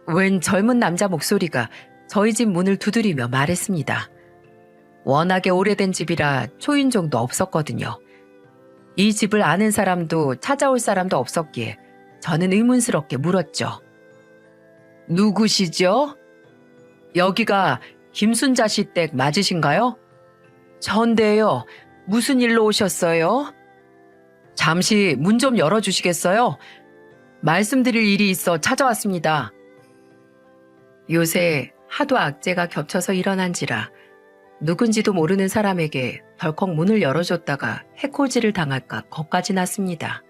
웬 젊은 남자 목소리가 저희 집 문을 두드리며 말했습니다. 워낙에 오래된 집이라 초인종도 없었거든요. 이 집을 아는 사람도 찾아올 사람도 없었기에 저는 의문스럽게 물었죠. 누구시죠? 여기가 김순자 씨 댁 맞으신가요? 전데요. 무슨 일로 오셨어요? 잠시 문 좀 열어주시겠어요? 말씀드릴 일이 있어 찾아왔습니다. 요새 하도 악재가 겹쳐서 일어난지라 누군지도 모르는 사람에게 덜컥 문을 열어줬다가 해코지를 당할까 겁까지 났습니다.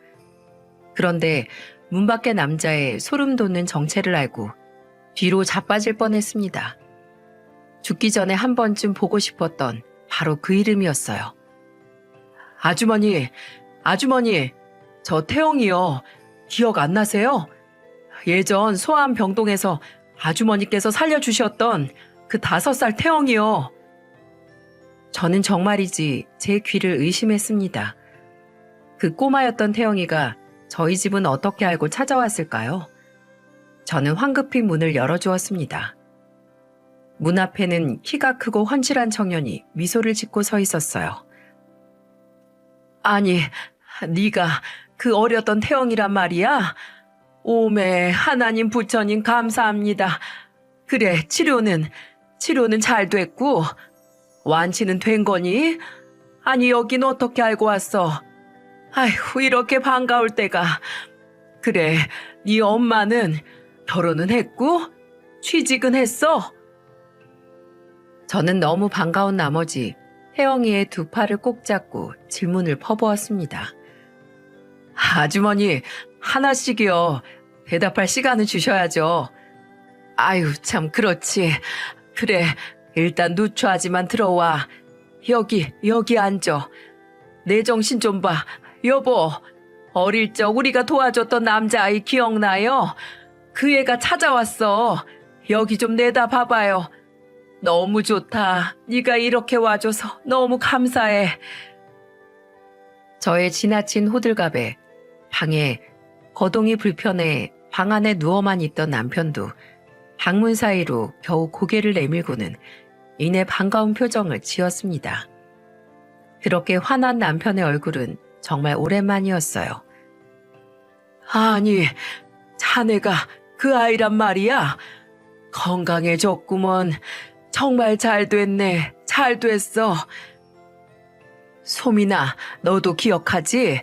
그런데 문 밖의 남자의 소름 돋는 정체를 알고 뒤로 자빠질 뻔했습니다. 죽기 전에 한 번쯤 보고 싶었던 바로 그 이름이었어요. 아주머니, 저 태영이요. 기억 안 나세요? 예전 소아암 병동에서 아주머니께서 살려주셨던 그 5살 태영이요. 저는 정말이지 제 귀를 의심했습니다. 그 꼬마였던 태영이가 저희 집은 어떻게 알고 찾아왔을까요? 저는 황급히 문을 열어주었습니다. 문 앞에는 키가 크고 훤칠한 청년이 미소를 짓고 서 있었어요. 아니, 네가 그 어렸던 태영이란 말이야? 오메, 하나님 부처님 감사합니다. 그래, 치료는 잘 됐고 완치는 된 거니? 아니, 여긴 어떻게 알고 왔어? 아이고, 이렇게 반가울 때가. 그래, 네 엄마는 결혼은 했고 취직은 했어? 저는 너무 반가운 나머지 태영이의 두 팔을 꼭 잡고 질문을 퍼부었습니다. 아주머니, 하나씩이요. 대답할 시간을 주셔야죠. 아유, 참 그렇지. 그래, 일단 누추하지만 들어와. 여기 앉아. 내 정신 좀 봐. 여보, 어릴 적 우리가 도와줬던 남자아이 기억나요? 그 애가 찾아왔어. 여기 좀 내다 봐봐요. 너무 좋다. 네가 이렇게 와줘서 너무 감사해. 저의 지나친 호들갑에 방에 거동이 불편해 방 안에 누워만 있던 남편도 방문 사이로 겨우 고개를 내밀고는 이내 반가운 표정을 지었습니다. 그렇게 환한 남편의 얼굴은 정말 오랜만이었어요. 아니, 자네가 그 아이란 말이야? 건강해졌구먼. 정말 잘 됐네. 잘 됐어. 소민아, 너도 기억하지?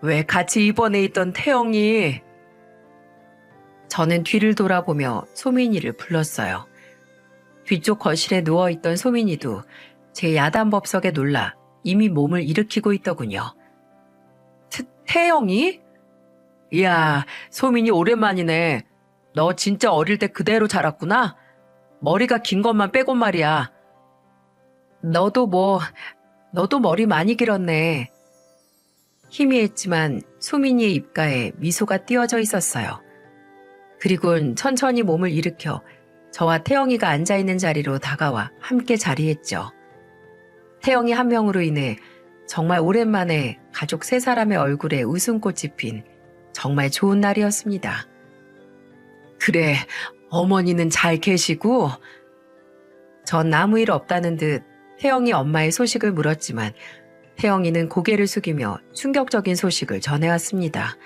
왜 같이 입원해 있던 태영이? 저는 뒤를 돌아보며 소민이를 불렀어요. 뒤쪽 거실에 누워있던 소민이도 제 야단법석에 놀라 이미 몸을 일으키고 있더군요. 태영이? 이야, 소민이 오랜만이네. 너 진짜 어릴 때 그대로 자랐구나? 머리가 긴 것만 빼고 말이야. 너도 머리 많이 길었네. 희미했지만 소민이의 입가에 미소가 띄어져 있었어요. 그리곤 천천히 몸을 일으켜 저와 태영이가 앉아있는 자리로 다가와 함께 자리했죠. 태영이 한 명으로 인해 정말 오랜만에 가족 3사람의 얼굴에 웃음꽃이 핀 정말 좋은 날이었습니다. 그래, 어머니는 잘 계시고? 전 아무 일 없다는 듯 태영이 엄마의 소식을 물었지만 태영이는 고개를 숙이며 충격적인 소식을 전해왔습니다.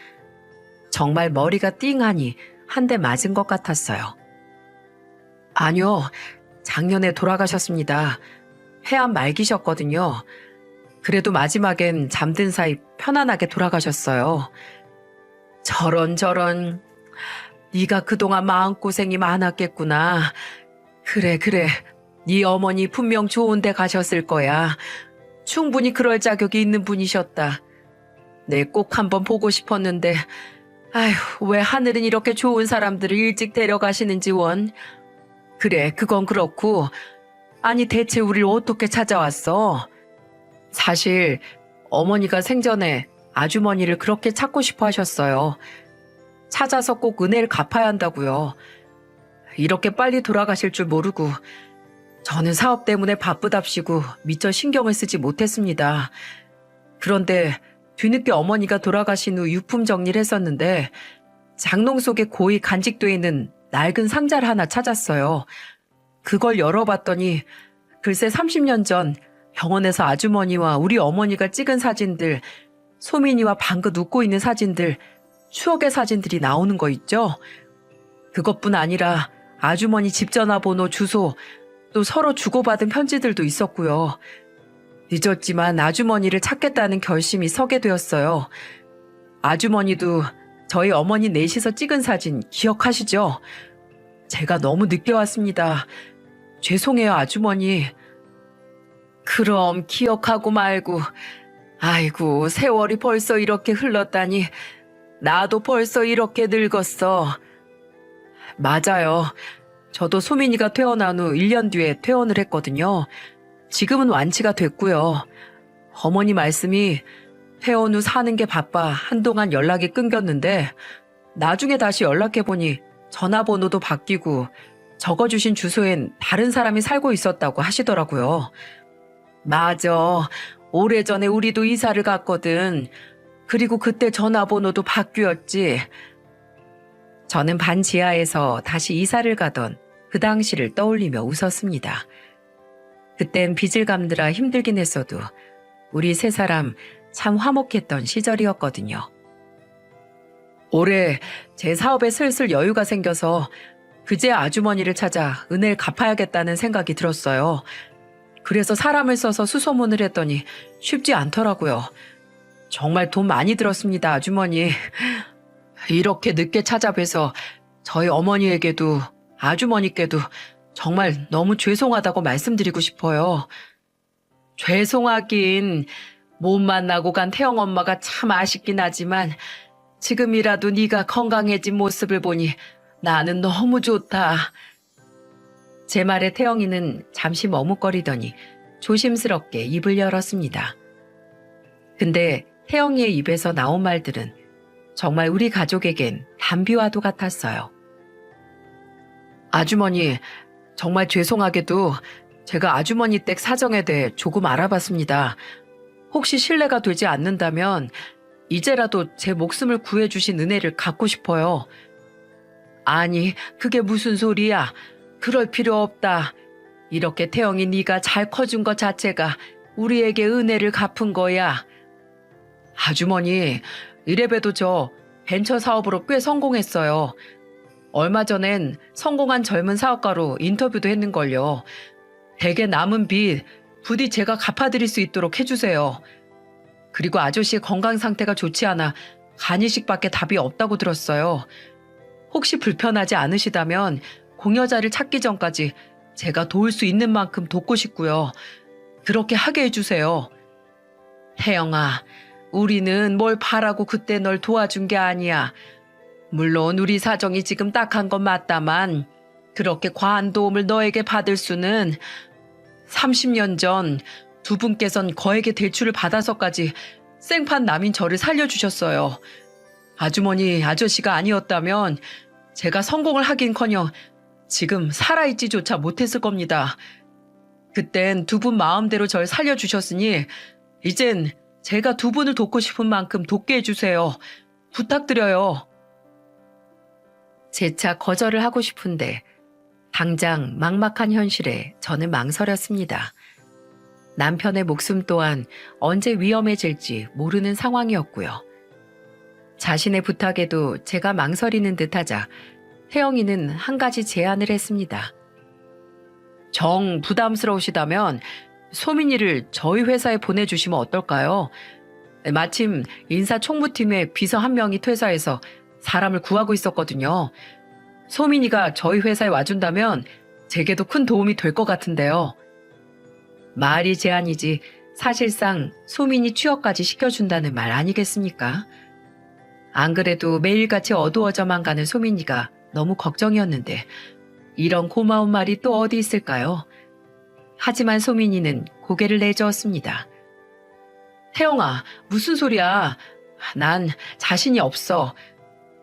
정말 머리가 띵하니 한 대 맞은 것 같았어요. 아니요, 작년에 돌아가셨습니다. 폐암 말기셨거든요. 그래도 마지막엔 잠든 사이 편안하게 돌아가셨어요. 저런. 네가 그동안 마음고생이 많았겠구나. 그래. 네 어머니 분명 좋은 데 가셨을 거야. 충분히 그럴 자격이 있는 분이셨다. 내 꼭 한번 보고 싶었는데 아휴, 왜 하늘은 이렇게 좋은 사람들을 일찍 데려가시는지 원. 그래, 그건 그렇고 아니 대체 우릴 어떻게 찾아왔어? 사실 어머니가 생전에 아주머니를 그렇게 찾고 싶어 하셨어요. 찾아서 꼭 은혜를 갚아야 한다고요. 이렇게 빨리 돌아가실 줄 모르고 저는 사업 때문에 바쁘답시고 미처 신경을 쓰지 못했습니다. 그런데 뒤늦게 어머니가 돌아가신 후 유품 정리를 했었는데 장롱 속에 고이 간직돼 있는 낡은 상자를 하나 찾았어요. 그걸 열어봤더니 글쎄 30년 전 병원에서 아주머니와 우리 어머니가 찍은 사진들 소민이와 방긋 웃고 있는 사진들, 추억의 사진들이 나오는 거 있죠? 그것뿐 아니라 아주머니 집 전화번호, 주소, 또 서로 주고받은 편지들도 있었고요. 늦었지만 아주머니를 찾겠다는 결심이 서게 되었어요. 아주머니도 저희 어머니 넷이서 찍은 사진 기억하시죠? 제가 너무 늦게 왔습니다. 죄송해요, 아주머니. 그럼 기억하고 말고. 아이고, 세월이 벌써 이렇게 흘렀다니. 나도 벌써 이렇게 늙었어. 맞아요. 저도 소민이가 퇴원한 후 1년 뒤에 퇴원을 했거든요. 지금은 완치가 됐고요. 어머니 말씀이 퇴원 후 사는 게 바빠 한동안 연락이 끊겼는데 나중에 다시 연락해보니 전화번호도 바뀌고 적어주신 주소엔 다른 사람이 살고 있었다고 하시더라고요. 맞아. 오래전에 우리도 이사를 갔거든. 그리고 그때 전화번호도 바뀌었지. 저는 반 지하에서 다시 이사를 가던 그 당시를 떠올리며 웃었습니다. 그땐 빚을 갚느라 힘들긴 했어도 우리 세 사람 참 화목했던 시절이었거든요. 올해 제 사업에 슬슬 여유가 생겨서 그제 아주머니를 찾아 은혜를 갚아야겠다는 생각이 들었어요. 그래서 사람을 써서 수소문을 했더니 쉽지 않더라고요. 정말 돈 많이 들었습니다, 아주머니. 이렇게 늦게 찾아뵈서 저희 어머니에게도 아주머니께도 정말 너무 죄송하다고 말씀드리고 싶어요. 죄송하긴 못 만나고 간 태영 엄마가 참 아쉽긴 하지만 지금이라도 네가 건강해진 모습을 보니 나는 너무 좋다. 제 말에 태영이는 잠시 머뭇거리더니 조심스럽게 입을 열었습니다. 근데 태영이의 입에서 나온 말들은 정말 우리 가족에겐 단비와도 같았어요. 아주머니, 정말 죄송하게도 제가 아주머니 댁 사정에 대해 조금 알아봤습니다. 혹시 신뢰가 되지 않는다면 이제라도 제 목숨을 구해주신 은혜를 갚고 싶어요. 아니, 그게 무슨 소리야. 그럴 필요 없다. 이렇게 태영이 네가 잘 커준 것 자체가 우리에게 은혜를 갚은 거야. 아주머니, 이래봬도 저 벤처 사업으로 꽤 성공했어요. 얼마 전엔 성공한 젊은 사업가로 인터뷰도 했는걸요. 댁에 남은 빚 부디 제가 갚아드릴 수 있도록 해주세요. 그리고 아저씨의 건강 상태가 좋지 않아 간이식밖에 답이 없다고 들었어요. 혹시 불편하지 않으시다면 공여자를 찾기 전까지 제가 도울 수 있는 만큼 돕고 싶고요. 그렇게 하게 해주세요. 태영아, 우리는 뭘 바라고 그때 널 도와준 게 아니야. 물론 우리 사정이 지금 딱한 건 맞다만 그렇게 과한 도움을 너에게 받을 수는 30년 전 두 분께선 거액의 대출을 받아서까지 생판 남인 저를 살려주셨어요. 아주머니, 아저씨가 아니었다면 제가 성공을 하긴커녕 지금 살아있지조차 못했을 겁니다. 그땐 두 분 마음대로 절 살려주셨으니 이젠 제가 두 분을 돕고 싶은 만큼 돕게 해주세요. 부탁드려요. 재차 거절을 하고 싶은데 당장 막막한 현실에 저는 망설였습니다. 남편의 목숨 또한 언제 위험해질지 모르는 상황이었고요. 자신의 부탁에도 제가 망설이는 듯하자 태영이는 한 가지 제안을 했습니다. 정 부담스러우시다면 소민이를 저희 회사에 보내주시면 어떨까요? 마침 인사총무팀의 비서 한 명이 퇴사해서 사람을 구하고 있었거든요. 소민이가 저희 회사에 와준다면 제게도 큰 도움이 될 것 같은데요. 말이 제안이지 사실상 소민이 취업까지 시켜준다는 말 아니겠습니까? 안 그래도 매일같이 어두워져만 가는 소민이가 너무 걱정이었는데 이런 고마운 말이 또 어디 있을까요? 하지만 소민이는 고개를 내저었습니다. 태영아, 무슨 소리야. 난 자신이 없어.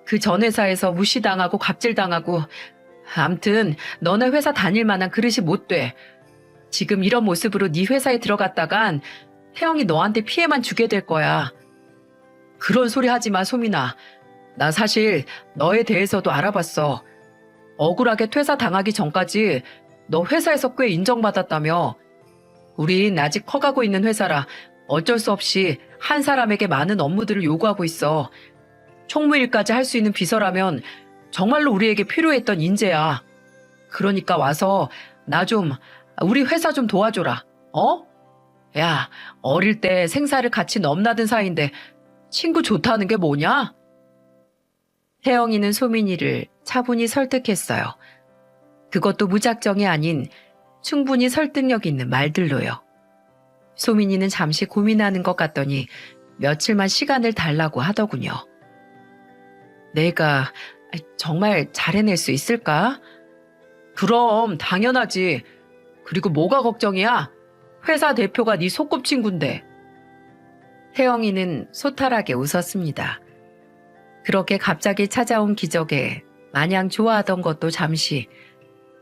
그 전 회사에서 무시당하고 갑질당하고 암튼 너네 회사 다닐 만한 그릇이 못 돼. 지금 이런 모습으로 네 회사에 들어갔다간 태영이 너한테 피해만 주게 될 거야. 그런 소리 하지 마, 소민아. 나 사실 너에 대해서도 알아봤어. 억울하게 퇴사당하기 전까지 너 회사에서 꽤 인정받았다며. 우린 아직 커가고 있는 회사라 어쩔 수 없이 한 사람에게 많은 업무들을 요구하고 있어. 총무일까지 할 수 있는 비서라면 정말로 우리에게 필요했던 인재야. 그러니까 와서 우리 회사 좀 도와줘라. 어? 야, 어릴 때 생사를 같이 넘나든 사이인데 친구 좋다는 게 뭐냐? 태영이는 소민이를 차분히 설득했어요. 그것도 무작정이 아닌 충분히 설득력 있는 말들로요. 소민이는 잠시 고민하는 것 같더니 며칠만 시간을 달라고 하더군요. 내가 정말 잘 해낼 수 있을까? 그럼 당연하지. 그리고 뭐가 걱정이야? 회사 대표가 네 소꿉친구인데. 태영이는 소탈하게 웃었습니다. 그렇게 갑자기 찾아온 기적에 마냥 좋아하던 것도 잠시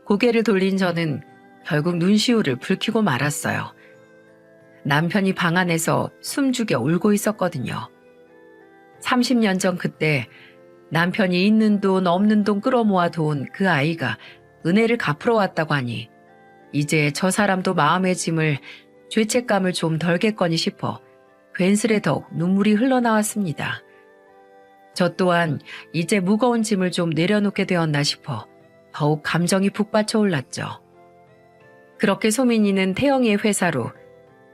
고개를 돌린 저는 결국 눈시울을 붉히고 말았어요. 남편이 방 안에서 숨죽여 울고 있었거든요. 30년 전 그때 남편이 있는 돈 없는 돈 끌어모아 돈 그 아이가 은혜를 갚으러 왔다고 하니 이제 저 사람도 마음의 짐을 죄책감을 좀 덜겠거니 싶어 괜스레 더욱 눈물이 흘러나왔습니다. 저 또한 이제 무거운 짐을 좀 내려놓게 되었나 싶어 더욱 감정이 북받쳐 올랐죠. 그렇게 소민이는 태영이의 회사로,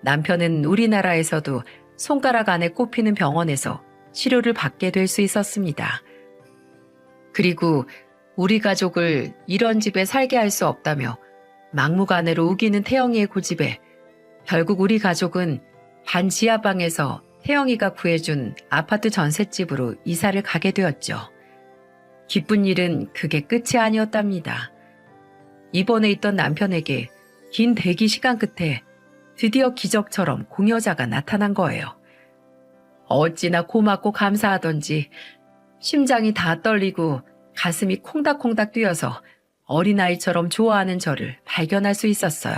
남편은 우리나라에서도 손가락 안에 꼽히는 병원에서 치료를 받게 될 수 있었습니다. 그리고 우리 가족을 이런 집에 살게 할 수 없다며 막무가내로 우기는 태영이의 고집에 결국 우리 가족은 반 지하방에서 태영이가 구해준 아파트 전셋집으로 이사를 가게 되었죠. 기쁜 일은 그게 끝이 아니었답니다. 입원해 있던 남편에게 긴 대기 시간 끝에 드디어 기적처럼 공여자가 나타난 거예요. 어찌나 고맙고 감사하던지 심장이 다 떨리고 가슴이 콩닥콩닥 뛰어서 어린아이처럼 좋아하는 저를 발견할 수 있었어요.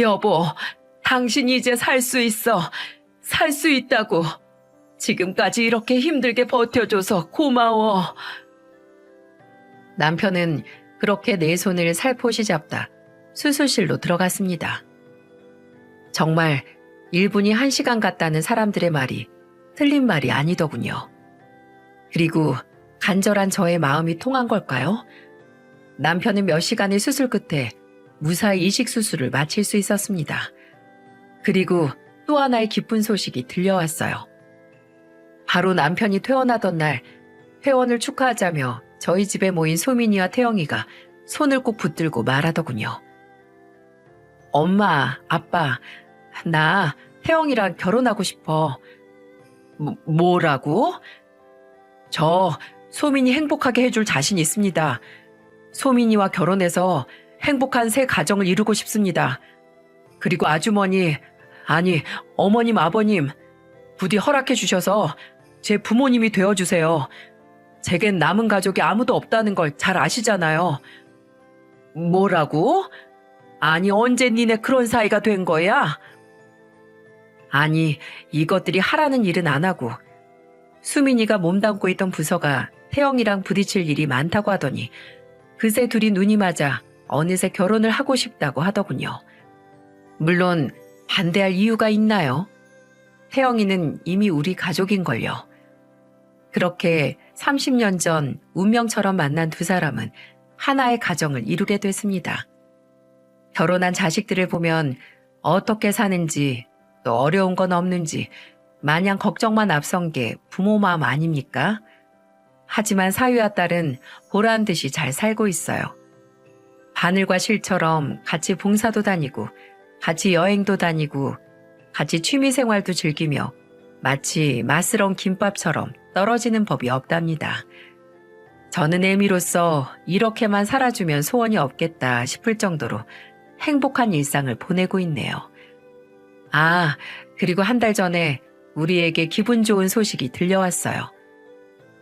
여보, 당신이 이제 살 수 있어. 살 수 있다고. 지금까지 이렇게 힘들게 버텨줘서 고마워. 남편은 그렇게 내 손을 살포시 잡다 수술실로 들어갔습니다. 정말 1분이 1시간 같다는 사람들의 말이 틀린 말이 아니더군요. 그리고 간절한 저의 마음이 통한 걸까요? 남편은 몇 시간의 수술 끝에 무사히 이식 수술을 마칠 수 있었습니다. 그리고 또 하나의 기쁜 소식이 들려왔어요. 바로 남편이 퇴원하던 날 퇴원을 축하하자며 저희 집에 모인 소민이와 태영이가 손을 꼭 붙들고 말하더군요. 엄마, 아빠, 나 태영이랑 결혼하고 싶어. 뭐라고? 저 소민이 행복하게 해줄 자신 있습니다. 소민이와 결혼해서 행복한 새 가정을 이루고 싶습니다. 그리고 아주머니, 아니 어머님, 아버님 부디 허락해 주셔서 제 부모님이 되어주세요. 제겐 남은 가족이 아무도 없다는 걸 잘 아시잖아요. 뭐라고? 아니 언제 니네 그런 사이가 된 거야? 아니 이것들이 하라는 일은 안 하고 수민이가 몸담고 있던 부서가 태영이랑 부딪힐 일이 많다고 하더니 그새 둘이 눈이 맞아 어느새 결혼을 하고 싶다고 하더군요. 물론 반대할 이유가 있나요? 태영이는 이미 우리 가족인걸요. 그렇게 30년 전 운명처럼 만난 두 사람은 하나의 가정을 이루게 됐습니다. 결혼한 자식들을 보면 어떻게 사는지 또 어려운 건 없는지 마냥 걱정만 앞선 게 부모 마음 아닙니까? 하지만 사위와 딸은 보란 듯이 잘 살고 있어요. 바늘과 실처럼 같이 봉사도 다니고 같이 여행도 다니고 같이 취미생활도 즐기며 마치 맛스러운 김밥처럼 떨어지는 법이 없답니다. 저는 애미로서 이렇게만 살아주면 소원이 없겠다 싶을 정도로 행복한 일상을 보내고 있네요. 아, 그리고 한 달 전에 우리에게 기분 좋은 소식이 들려왔어요.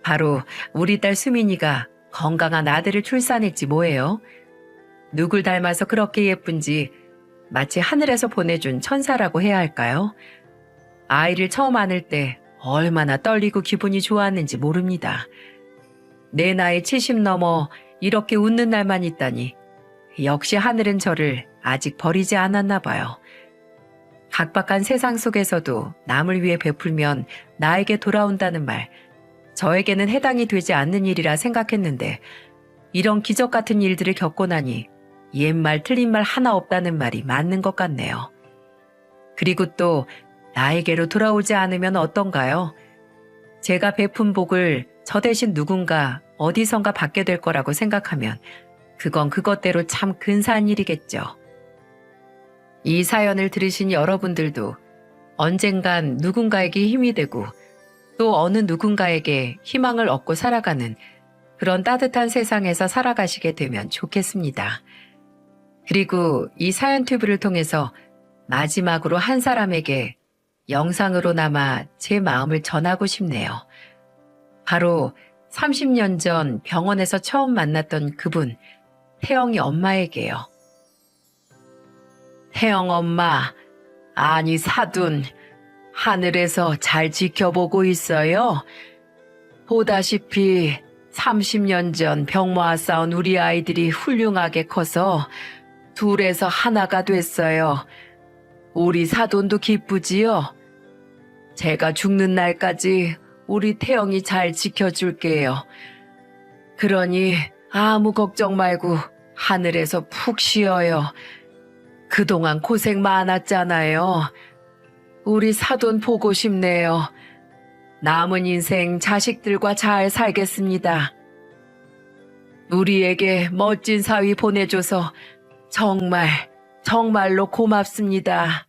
바로 우리 딸 수민이가 건강한 아들을 출산했지 뭐예요. 누굴 닮아서 그렇게 예쁜지 마치 하늘에서 보내준 천사라고 해야 할까요? 아이를 처음 안을 때 얼마나 떨리고 기분이 좋았는지 모릅니다. 내 나이 70 넘어 이렇게 웃는 날만 있다니 역시 하늘은 저를 아직 버리지 않았나 봐요. 각박한 세상 속에서도 남을 위해 베풀면 나에게 돌아온다는 말, 저에게는 해당이 되지 않는 일이라 생각했는데 이런 기적 같은 일들을 겪고 나니 옛말 틀린 말 하나 없다는 말이 맞는 것 같네요. 그리고 또 나에게로 돌아오지 않으면 어떤가요? 제가 베푼 복을 저 대신 누군가 어디선가 받게 될 거라고 생각하면 그건 그것대로 참 근사한 일이겠죠. 이 사연을 들으신 여러분들도 언젠간 누군가에게 힘이 되고 또 어느 누군가에게 희망을 얻고 살아가는 그런 따뜻한 세상에서 살아가시게 되면 좋겠습니다. 그리고 이 사연튜브를 통해서 마지막으로 한 사람에게 영상으로나마 제 마음을 전하고 싶네요. 바로 30년 전 병원에서 처음 만났던 그분, 태영이 엄마에게요. 태영 엄마, 아니 사돈, 하늘에서 잘 지켜보고 있어요. 보다시피 30년 전 병 모아 싸운 우리 아이들이 훌륭하게 커서 둘에서 하나가 됐어요. 우리 사돈도 기쁘지요? 제가 죽는 날까지 우리 태영이 잘 지켜줄게요. 그러니 아무 걱정 말고 하늘에서 푹 쉬어요. 그동안 고생 많았잖아요. 우리 사돈 보고 싶네요. 남은 인생 자식들과 잘 살겠습니다. 우리에게 멋진 사위 보내줘서 정말로 고맙습니다.